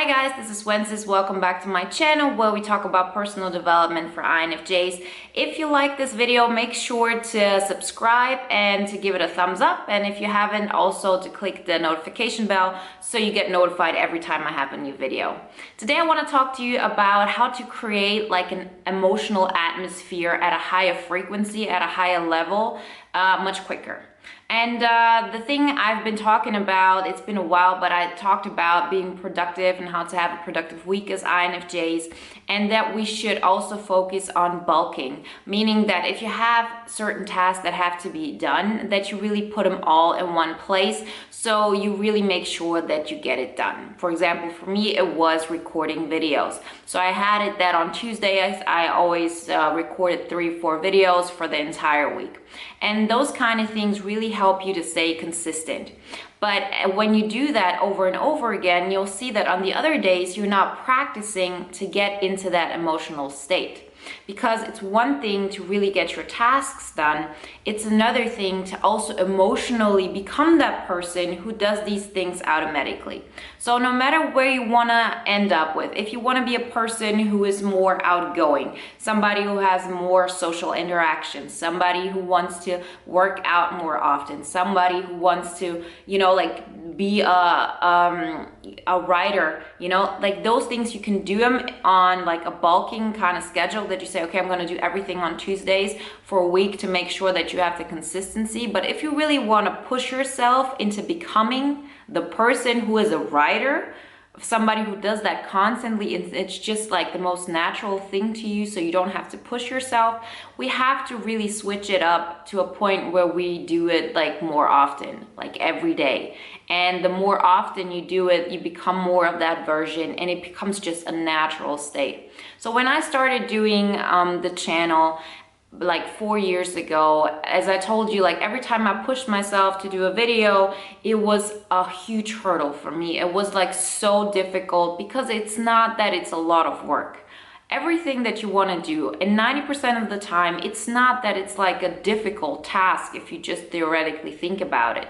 Hi guys, this is Wenzes. Welcome back to my channel where we talk about personal development for INFJs. If you like this video, make sure to subscribe and to give it a thumbs up. And if you haven't, also to click the notification bell so you get notified every time I have a new video. Today I want to talk to you about how to create like an emotional atmosphere at a higher frequency, at a higher level, much quicker. And the thing I've been talking about, it's been a while, but I talked about being productive and how to have a productive week as INFJs, and that we should also focus on bulking, meaning that if you have certain tasks that have to be done, that you really put them all in one place, so you really make sure that you get it done. For example, for me, it was recording videos. So I had it that on Tuesdays, I always recorded 3-4 videos for the entire week. And those kind of things really help you to stay consistent. But when you do that over and over again, you'll see that on the other days, you're not practicing to get into that emotional state. Because it's one thing to really get your tasks done, it's another thing to also emotionally become that person who does these things automatically. So no matter where you want to end up with, if you want to be a person who is more outgoing, somebody who has more social interactions, somebody who wants to work out more often, somebody who wants to, be a writer, like those things, you can do them on like a bulking kind of schedule that you say, okay, I'm going to do everything on Tuesdays for a week to make sure that you have the consistency. But if you really want to push yourself into becoming the person who is a writer, somebody who does that constantly, it's just like the most natural thing to you, so you don't have to push yourself. We have to really switch it up to a point where we do it like more often, like every day. And the more often you do it, you become more of that version, and it becomes just a natural state. So when I started doing the channel like 4 years ago, as I told you, like every time I pushed myself to do a video, it was a huge hurdle for me. It was like so difficult, because it's not that it's a lot of work. Everything that you want to do, and 90% of the time, it's not that it's like a difficult task if you just theoretically think about it.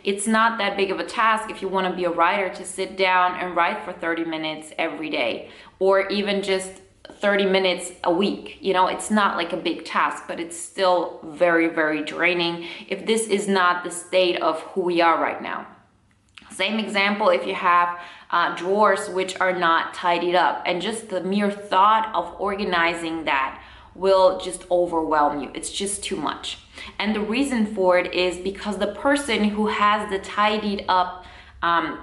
It's not that big of a task if you want to be a writer to sit down and write for 30 minutes every day, or even just 30 minutes a week. It's not like a big task, but it's still very, very draining if this is not the state of who we are right now. Same example, if you have drawers which are not tidied up, and just the mere thought of organizing that will just overwhelm you. It's just too much. And the reason for it is because the person who has the tidied up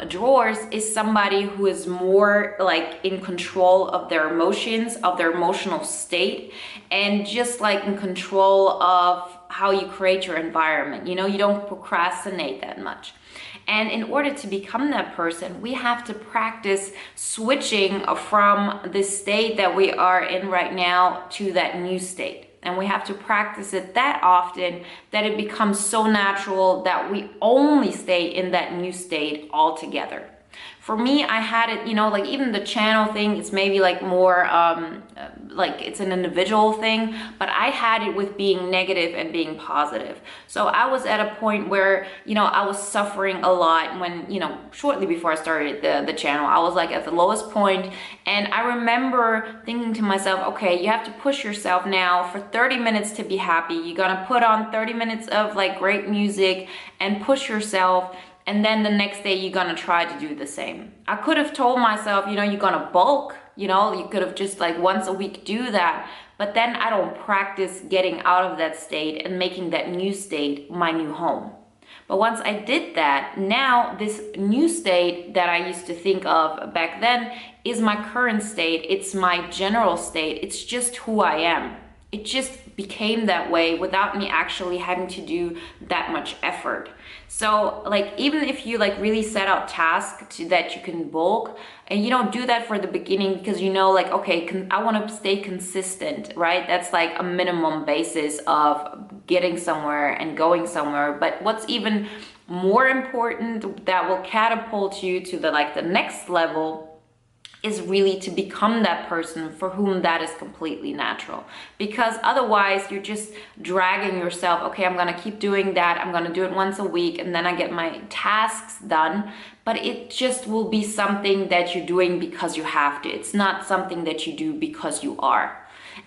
drawers is somebody who is more like in control of their emotions, of their emotional state, and just like in control of how you create your environment. You don't procrastinate that much. And in order to become that person, we have to practice switching from the state that we are in right now to that new state. And we have to practice it that often that it becomes so natural that we only stay in that new state altogether. For me, I had it, like even the channel thing, it's maybe like more like it's an individual thing, but I had it with being negative and being positive. So I was at a point where, I was suffering a lot when, shortly before I started the channel, I was like at the lowest point. And I remember thinking to myself, okay, you have to push yourself now for 30 minutes to be happy. You're gonna put on 30 minutes of like great music and push yourself. And then the next day you're gonna try to do the same. I could have told myself, you're gonna bulk, you could have just like once a week do that. But then I don't practice getting out of that state and making that new state my new home. But once I did that, now this new state that I used to think of back then is my current state. It's my general state. It's just who I am. It just became that way without me actually having to do that much effort. So like even if you like really set out tasks that you can bulk, and you don't do that for the beginning because like, okay, I want to stay consistent, right? That's like a minimum basis of getting somewhere and going somewhere. But what's even more important that will catapult you to the next level is really to become that person for whom that is completely natural. Because otherwise you're just dragging yourself. Okay, I'm gonna keep doing that. I'm gonna do it once a week and then I get my tasks done. But it just will be something that you're doing because you have to. It's not something that you do because you are.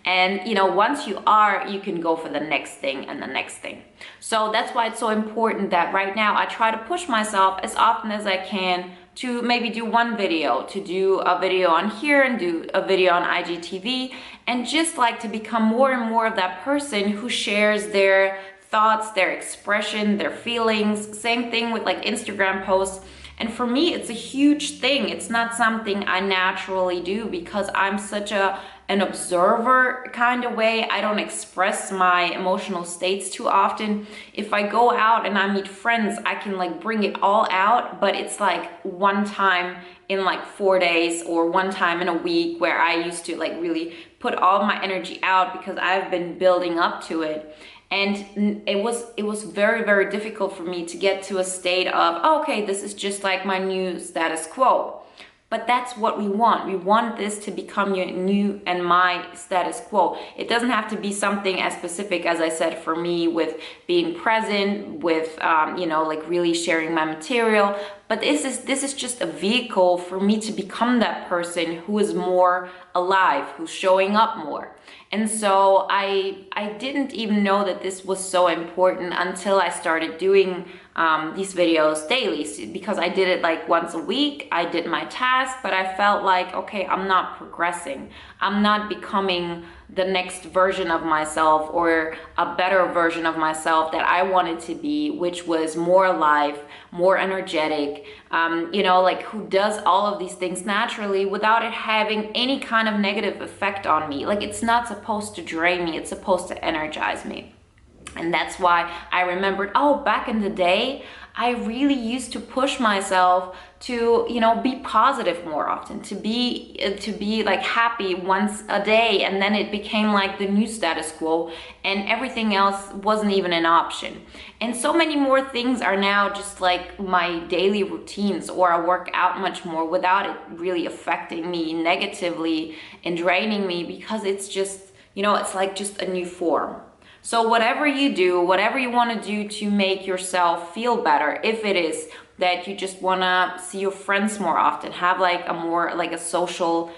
And once you are, you can go for the next thing and the next thing. So that's why it's so important that right now I try to push myself as often as I can to maybe do one video, to do a video on here and do a video on IGTV, and just like to become more and more of that person who shares their thoughts, their expression, their feelings. Same thing with like Instagram posts. And for me, it's a huge thing. It's not something I naturally do because I'm such an observer kind of way. I don't express my emotional states too often. If I go out and I meet friends, I can like bring it all out, but it's like one time in like 4 days or one time in a week where I used to like really put all my energy out because I've been building up to it. And it was very, very difficult for me to get to a state of, oh, okay, this is just like my new status quo. But that's what we want. We want this to become your new and my status quo. It doesn't have to be something as specific as I said for me with being present, with like really sharing my material. But this is just a vehicle for me to become that person who is more alive, who's showing up more. And so I didn't even know that this was so important until I started doing these videos daily, because I did it like once a week. I did my task, but I felt like, okay, I'm not progressing. I'm not becoming the next version of myself or a better version of myself that I wanted to be, which was more alive, more energetic, like who does all of these things naturally without it having any kind of negative effect on me. Like it's not supposed to drain me, it's supposed to energize me. And that's why I remembered, oh, back in the day, I really used to push myself to, be positive more often, to be like happy once a day. And then it became like the new status quo and everything else wasn't even an option. And so many more things are now just like my daily routines, or I work out much more without it really affecting me negatively and draining me, because it's just, it's like just a new form. So whatever you do, whatever you want to do to make yourself feel better, if it is that you just want to see your friends more often, have like a social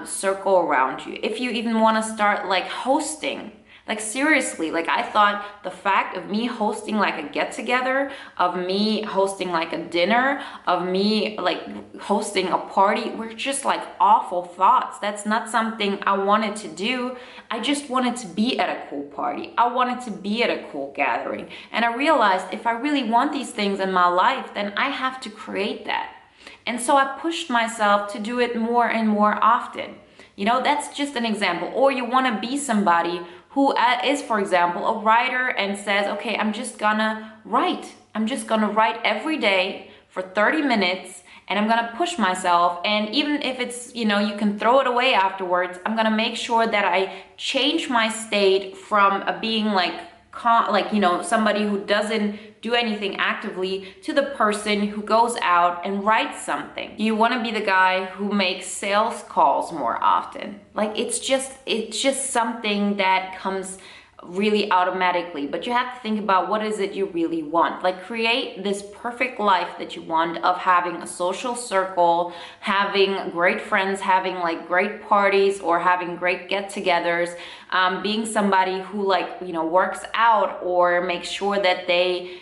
circle around you. If you even want to start like hosting, like seriously, like I thought the fact of me hosting like a get together, of me hosting like a dinner, of me like hosting a party were just like awful thoughts. That's not something I wanted to do. I just wanted to be at a cool party. I wanted to be at a cool gathering. And I realized if I really want these things in my life, then I have to create that. And so I pushed myself to do it more and more often. That's just an example. Or you want to be somebody who is, for example, a writer and says, okay, I'm just gonna write. I'm just gonna write every day for 30 minutes and I'm gonna push myself. And even if it's, you can throw it away afterwards, I'm gonna make sure that I change my state from being somebody who doesn't do anything actively to the person who goes out and writes something. You want to be the guy who makes sales calls more often. Like it's just something that comes really automatically, but you have to think about what is it you really want. Like create this perfect life that you want, of having a social circle, having great friends, having like great parties or having great get-togethers, being somebody who works out or makes sure that they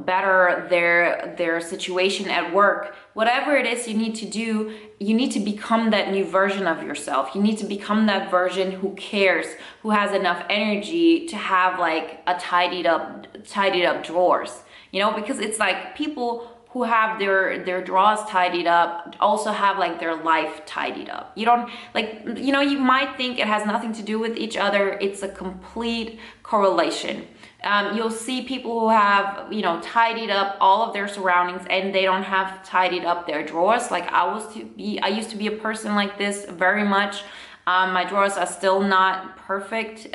better their situation at work. Whatever it is you need to do, you need to become that new version of yourself. You need to become that version who cares, who has enough energy to have like a tidied up drawers, because it's like people who have their drawers tidied up also have like their life tidied up. You don't you might think it has nothing to do with each other. It's a complete correlation. You'll see people who have, tidied up all of their surroundings and they don't have tidied up their drawers. Like I used to be a person like this very much. My drawers are still not perfect.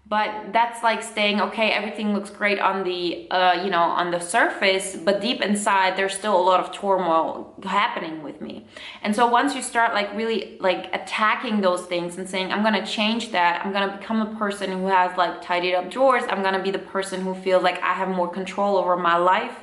But that's like saying, okay, everything looks great on the, on the surface, but deep inside, there's still a lot of turmoil happening with me. And so once you start like really like attacking those things and saying, I'm going to change that, I'm going to become a person who has like tidied up drawers, I'm going to be the person who feels like I have more control over my life.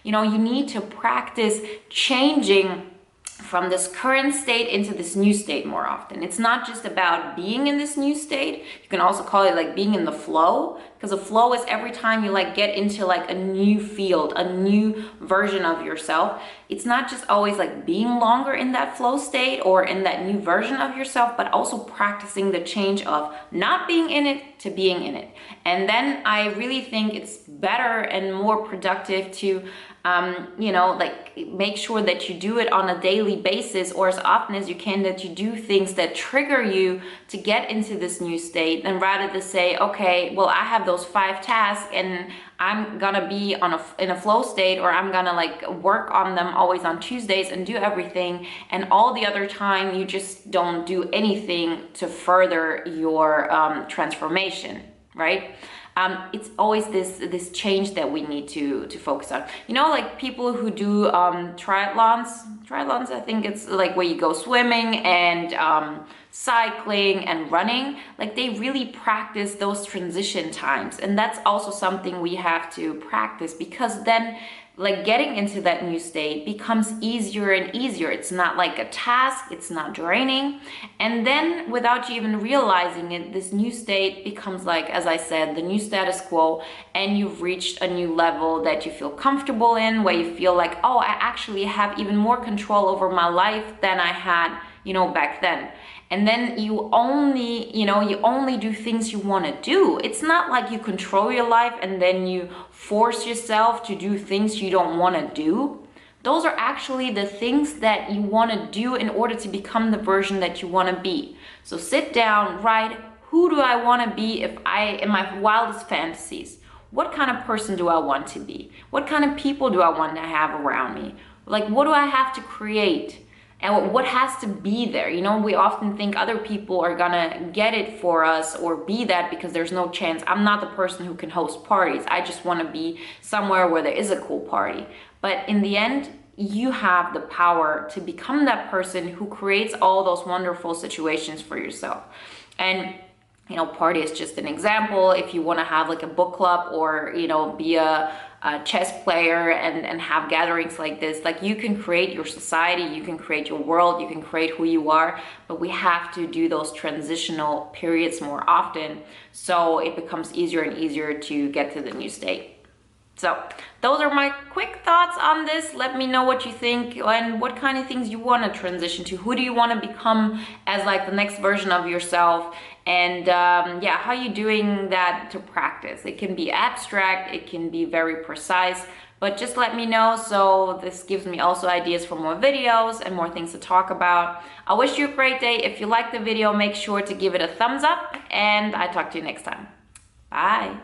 You need to practice changing from this current state into this new state more often. It's not just about being in this new state. You can also call it like being in the flow, because the flow is every time you like get into like a new field, a new version of yourself. It's not just always like being longer in that flow state or in that new version of yourself, but also practicing the change of not being in it to being in it. And then I really think it's better and more productive to like make sure that you do it on a daily basis or as often as you can, that you do things that trigger you to get into this new state, and rather to say, okay, well, I have those 5 tasks and I'm gonna be in a flow state, or I'm gonna like work on them always on Tuesdays and do everything, and all the other time you just don't do anything to further your transformation, right? It's always this change that we need to focus on. Like people who do triathlons, I think it's like where you go swimming and cycling and running, like they really practice those transition times. And that's also something we have to practice, because then like getting into that new state becomes easier and easier. It's not like a task, it's not draining. And then without you even realizing it, this new state becomes like, as I said, the new status quo, and you've reached a new level that you feel comfortable in, where you feel like, oh, I actually have even more control over my life than I had, back then. And then you only do things you want to do. It's not like you control your life and then you force yourself to do things you don't want to do. Those are actually the things that you want to do in order to become the version that you want to be. So sit down, write, who do I want to be in my wildest fantasies? What kind of person do I want to be? What kind of people do I want to have around me? Like, what do I have to create? And what has to be there? We often think other people are gonna get it for us or be that, because there's no chance. I'm not the person who can host parties. I just wanna be somewhere where there is a cool party. But in the end, you have the power to become that person who creates all those wonderful situations for yourself. And party is just an example. If you want to have like a book club, or be a chess player and have gatherings like this, like you can create your society, you can create your world, you can create who you are, but we have to do those transitional periods more often, so it becomes easier and easier to get to the new state. So those are my quick thoughts on this. Let me know what you think and what kind of things you want to transition to. Who do you want to become as like the next version of yourself? And how are you doing that to practice? It can be abstract, it can be very precise, but just let me know. So this gives me also ideas for more videos and more things to talk about. I wish you a great day. If you liked the video, make sure to give it a thumbs up, and I talk to you next time. Bye.